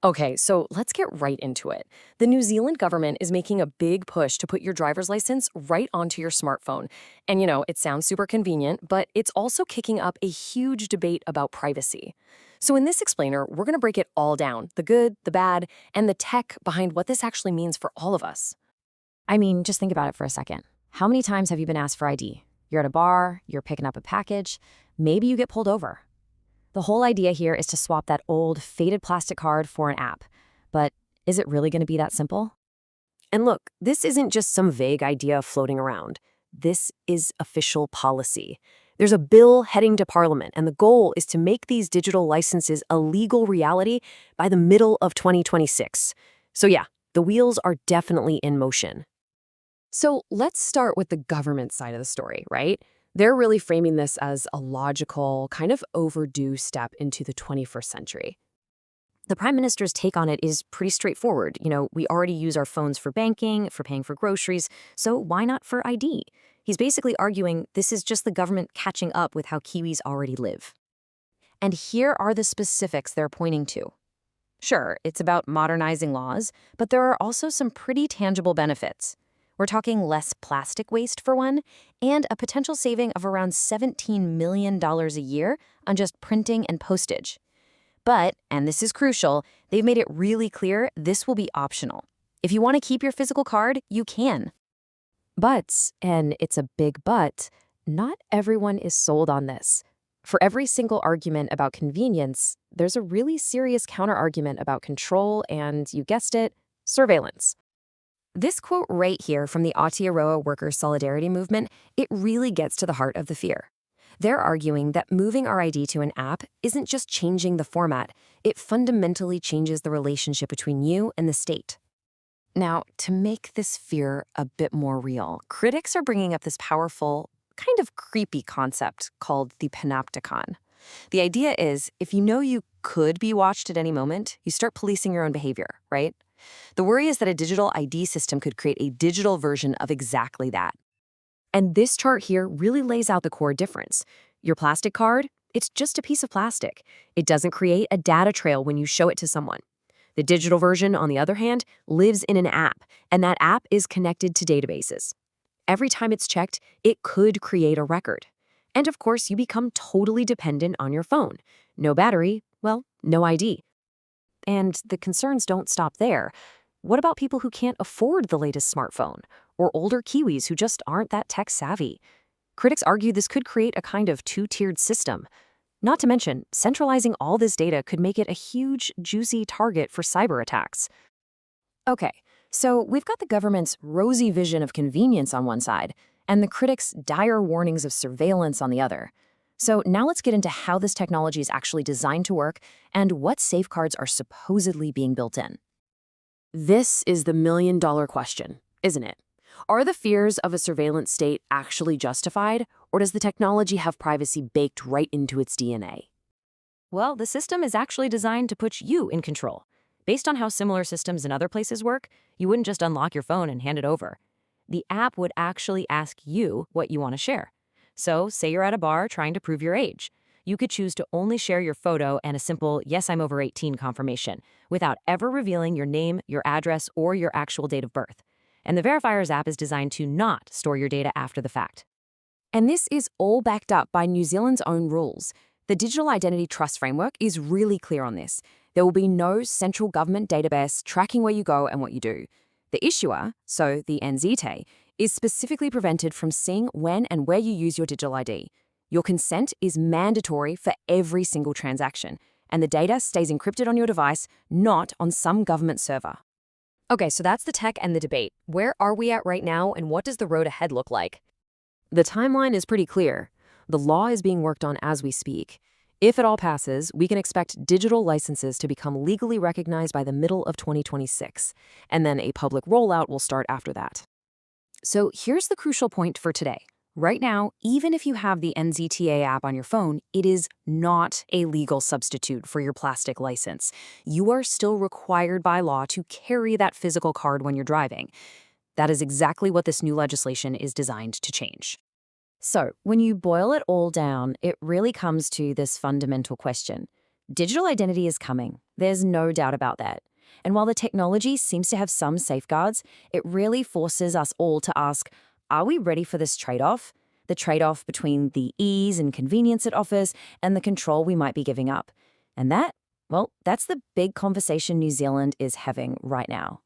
Okay, so let's get right into it. The New Zealand government is making a big push to put your driver's license right onto your smartphone. And it sounds super convenient, but it's also kicking up a huge debate about privacy. So, in this explainer, we're going to break it all down the good, the bad, and the tech behind what this actually means for all of us. I mean, just think about it for a second. How many times have you been asked for ID? You're at a bar, you're picking up a package, maybe you get pulled over. The whole idea here is to swap that old, faded plastic card for an app. But is it really going to be that simple? And look, this isn't just some vague idea floating around. This is official policy. There's a bill heading to Parliament, and the goal is to make these digital licenses a legal reality by the middle of 2026. So yeah, the wheels are definitely in motion. So let's start with the government side of the story, right? They're really framing this as a logical, kind of overdue step into the 21st century. The Prime Minister's take on it is pretty straightforward. We already use our phones for banking, for paying for groceries, so why not for ID? He's basically arguing this is just the government catching up with how Kiwis already live. And here are the specifics they're pointing to. Sure, it's about modernizing laws, but there are also some pretty tangible benefits. We're talking less plastic waste, for one, and a potential saving of around $17 million a year on just printing and postage. But, and this is crucial, they've made it really clear this will be optional. If you want to keep your physical card, you can. But, and it's a big but, not everyone is sold on this. For every single argument about convenience, there's a really serious counterargument about control and, you guessed it, surveillance. This quote right here from the Aotearoa Workers' Solidarity Movement, it really gets to the heart of the fear. They're arguing that moving our ID to an app isn't just changing the format, it fundamentally changes the relationship between you and the state. Now, to make this fear a bit more real, critics are bringing up this powerful, kind of creepy concept called the panopticon. The idea is, if you know you could be watched at any moment, you start policing your own behavior, right? The worry is that a digital ID system could create a digital version of exactly that. And this chart here really lays out the core difference. Your plastic card, it's just a piece of plastic. It doesn't create a data trail when you show it to someone. The digital version, on the other hand, lives in an app, and that app is connected to databases. Every time it's checked, it could create a record. And of course, you become totally dependent on your phone. No battery, well, no ID. And the concerns don't stop there. What about people who can't afford the latest smartphone? Or older Kiwis who just aren't that tech savvy? Critics argue this could create a kind of two-tiered system. Not to mention, centralizing all this data could make it a huge, juicy target for cyber attacks. Okay, so we've got the government's rosy vision of convenience on one side, and the critics' dire warnings of surveillance on the other. So now let's get into how this technology is actually designed to work and what safeguards are supposedly being built in. This is the million-dollar question, isn't it? Are the fears of a surveillance state actually justified, or does the technology have privacy baked right into its DNA? Well, the system is actually designed to put you in control. Based on how similar systems in other places work, you wouldn't just unlock your phone and hand it over. The app would actually ask you what you want to share. So, say you're at a bar trying to prove your age. You could choose to only share your photo and a simple "yes, I'm over 18" confirmation, without ever revealing your name, your address, or your actual date of birth. And the Verifiers app is designed to not store your data after the fact. And this is all backed up by New Zealand's own rules. The Digital Identity Trust Framework is really clear on this. There will be no central government database tracking where you go and what you do. The issuer, so the NZT, is specifically prevented from seeing when and where you use your digital ID. Your consent is mandatory for every single transaction, and the data stays encrypted on your device, not on some government server. Okay, so that's the tech and the debate. Where are we at right now, and what does the road ahead look like? The timeline is pretty clear. The law is being worked on as we speak. If it all passes, we can expect digital licenses to become legally recognized by the middle of 2026, and then a public rollout will start after that. So here's the crucial point for today. Right now, even if you have the NZTA app on your phone, it is not a legal substitute for your plastic license. You are still required by law to carry that physical card when you're driving. That is exactly what this new legislation is designed to change. So, when you boil it all down, it really comes to this fundamental question. Digital identity is coming. There's no doubt about that. And while the technology seems to have some safeguards, it really forces us all to ask, are we ready for this trade-off? The trade-off between the ease and convenience it offers and the control we might be giving up. And that, well, that's the big conversation New Zealand is having right now.